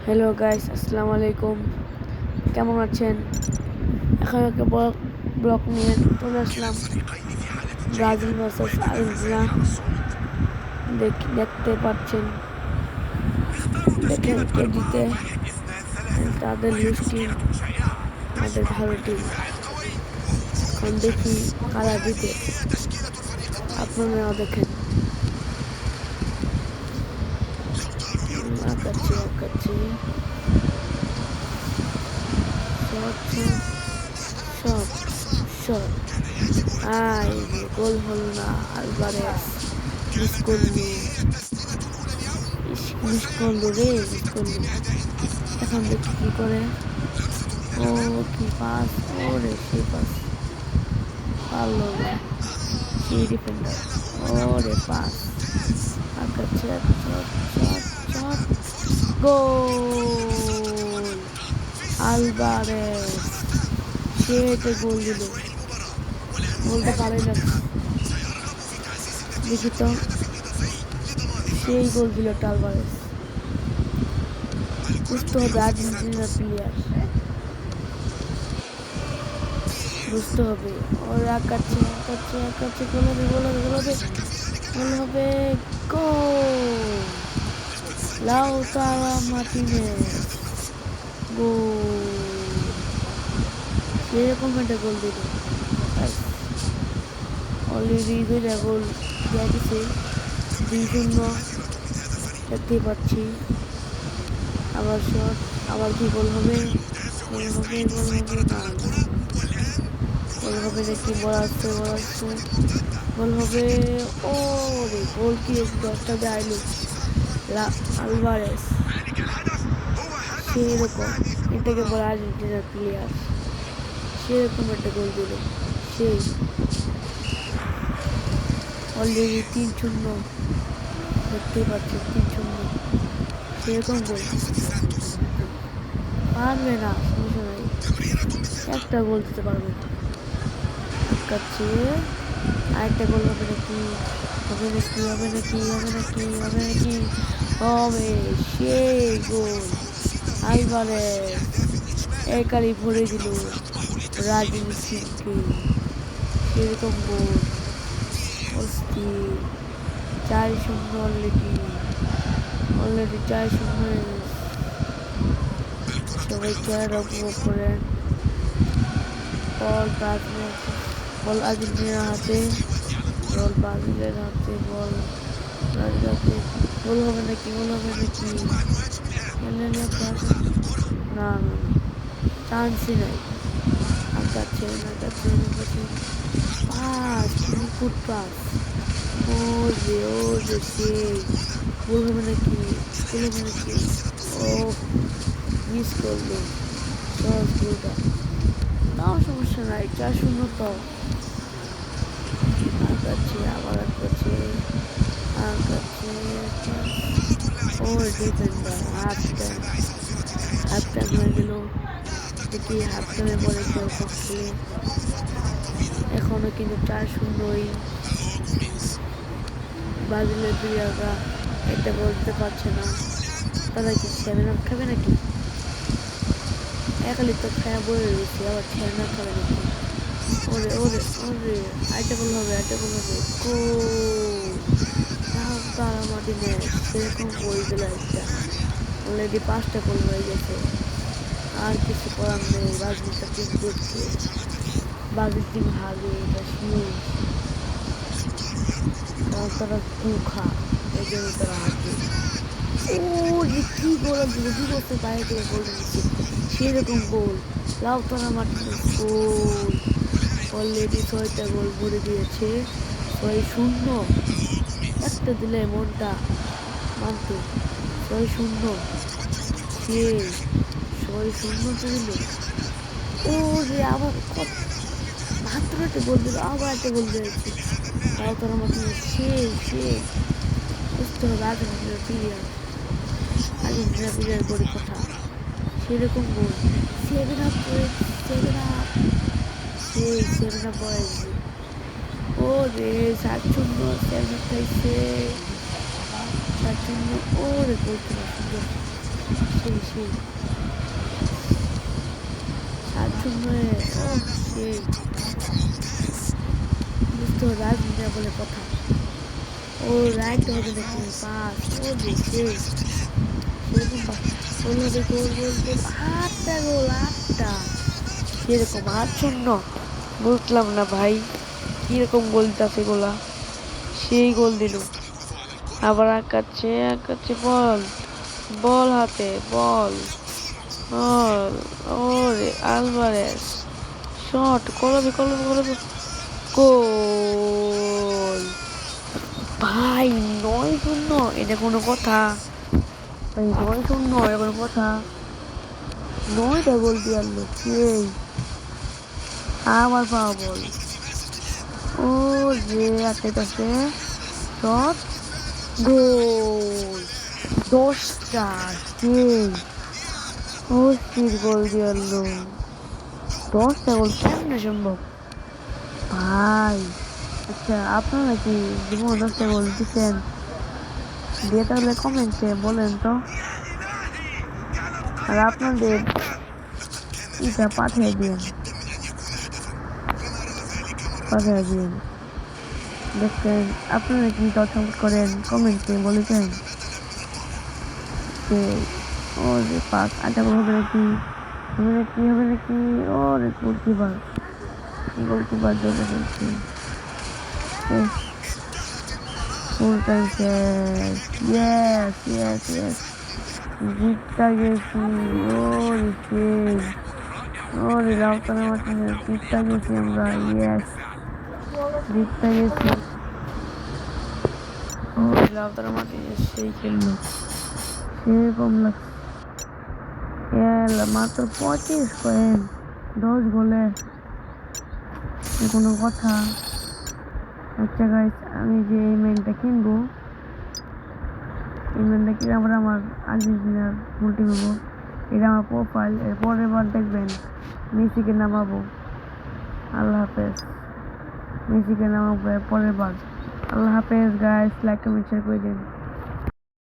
Hello guys, আসসালামু আলাইকুম। কেমন আছেন? এখন একটা ব্লগ নিয়ে চলে আসলাম। ব্রাজিল ভার্সেস আর্জেন্টিনা দেখতে পাচ্ছেন। দেখেন কে জিতে। তাদের লুজ টিম, আমাদের ভালো টিম। এখন দেখি কারা জিতে, আপনারাও দেখেন। আঁকাচ্ছি শট শট। গোল হলো না। আলভারেস মিস করলো রে। এখন দেখি কি করে। ও কি পাস! ওরে সেই পাস পারলো না সেই ডিফেন্ডার। ওরে পাস আঁকাচ্ছে। গোল! আলভারেস সেটা গোল দিল। বলতে পারে না, দেখি তো। সেই গোল দিল আলভারেস। বুঝতে হবে আর্জেন্টিনার প্লেয়ার, বুঝতে হবে। ওরা আঁকাচ্ছে। গোল হবে। গোল! লাউতারো মার্টিনেজ গোল! সেরকম একটা গোল দিল। অলরেডি 2টা গোল দেওয়া গেছে। 2-0 দেখতেই পাচ্ছি। আবার শট, আবার কি গোল হবে? গোল হবে না। গোল হবে নাকি? বলা আসছে। গোল হবে। ও রে, গোল কি 10টা দেয়নি আলভারেস। সেরকম এটাকে বলে আর্জেন্টিনার প্লেয়ার। সেরকম একটা গোল দিল। সেই অলরেডি 3-0 দেখতেই পাচ্ছি। 3-0 সেরকম গোল পারবে না, সমস্যা নাই। একটা গোল দিতে পারবে না। আটকাচ্ছে। আরেকটা গোল হবে নাকি? হবে সেই গোল। আলভারেস একালি ভরে দিল রাজনীতিকে। সেরকম গোল অস্থির। 4-0 অলরেডি 4-0। সবাই খেলাটা উপভোগ করেন। বল আর্জেন্টিনার হাতে, বল ব্রাজিলের হাতে, গোল হবে নাকি? না, চান্সই নাই। আঁকাচ্ছে। পাস। ও রে সেই গোল হবে নাকি? ও মিস করলো সহজ গোলটা। তাও সমস্যা নাই, 4-0 তো। আবার আঁকাচ্ছে। ও ডিফেন্ডার হাফ টাইম হয়ে গেল। দেখি হাফ টাইমে পরে কেউ খেলে। এখনো কিন্তু 4-0 ব্রাজিলের প্লেয়াররা। এটা বলতে পারছে না তারা কি 7 খাবে নাকি? একালি তো খায়া বয়ে রয়েছে, আবার 7 খাবে নাকি? ওরে আইটা বল হবে। তারা মার্টিনেজ সেরকম গোল দিল একটা। অলরেডি 5টা গোল হয়ে গেছে। আর কিছু করার নেই। ব্রাজিলটা টিম দেখছে, ব্রাজিল টিম হারবে, এটা শিওর। কারণ তারা কুখা, এই জন্য তারা হারবে। ও যে কি গোল দিল! 2 বছর বাইরে থেকে গোল দিচ্ছে। সেরকম গোল লাউতারো মার্টিনেজ গোল। অলরেডি 6টা গোল ভরে দিয়েছে। 6-0 একটা দিলে মনটা মানত। 6-0 সে 6-0 দিল। ও রে আবার মাত্র একটা গোল দিল, আবার একটা গোল দিয়েছে। তাও তার মধ্যে বুঝতে হবে আর্জেন্টিনার প্লেয়ার গড়ি কথা। সেরকম গোল 7 আপ পড়েছে। ও রে 7-0 7 খাইছে। 7-0 ও রে গোল সুন্দর। সেই সেই 7-0 ও সেই বুঝতে হবে আর্জেন্টিনা বলে কথা। ও রাইট হবে নাকি পাস ও যে সেই সেরকম পাস গোল হবে গোল গোল গোল 8টা গোল 8টা সেরকম 8-0 বুঝলাম না ভাই কিরকম গোল দিতেছে গোলা সেই গোল দিল আবার আঁকাচ্ছে বল বল হাতে বল ওরে আলভারেস শট কলবে কলবে কলবে গোল ভাই 9-0 এটা কোনো কথা ভাই 9-0 এটা কোনো কথা 9টা গোল দিয়ে আনলো সেই আবার পাওয়া বল ও যে আটকাইতেছে শট গোল 10টা সেই অস্থির গোল দিয়ে আনলো 10টা গোল কেমনে সম্ভব ভাই আচ্ছা আপনারা কি জীবন 10টা গোল দিচ্ছেন দিয়ে তাহলে কমেন্টে বলেন তো আর আপনাদের এটা পাঠিয়ে দিন দেখছেন আপনারা কি পছন্দ করেন কমেন্টে বলেছেন যে ও যে 5-8 গোল হবে নাকি ও রে গোলকিপার ধরে ফেলছি ফুল টাইম শেষ ইয়েস জিতটা গেছি ওরে সেই ওরে লাউতানা মার্টিনেজ জিতটা গেছি আমরা ইয়েস জিতটা গেছি ওরে লাউতানা মার্টিনেজ সেই খেললো সেরকম লাগছে মাত্র 25 কয়েন 10 গোলে কোনো কথা আচ্ছা গাইস আমি যে এই ম্যানটা কিনবো এই ম্যানটা কিনে আমার আর্জেন্টিনার ফুল টিম হবো এটা আমার প্রোফাইল এর পরের বার দেখবেন মেসিকে নামাবো আল্লাহ হাফেজ মেসিকে নামাবো এর পরের বার আল্লাহ হাফেজ গাইস লাইক কমেন্ট শেয়ার করে দিন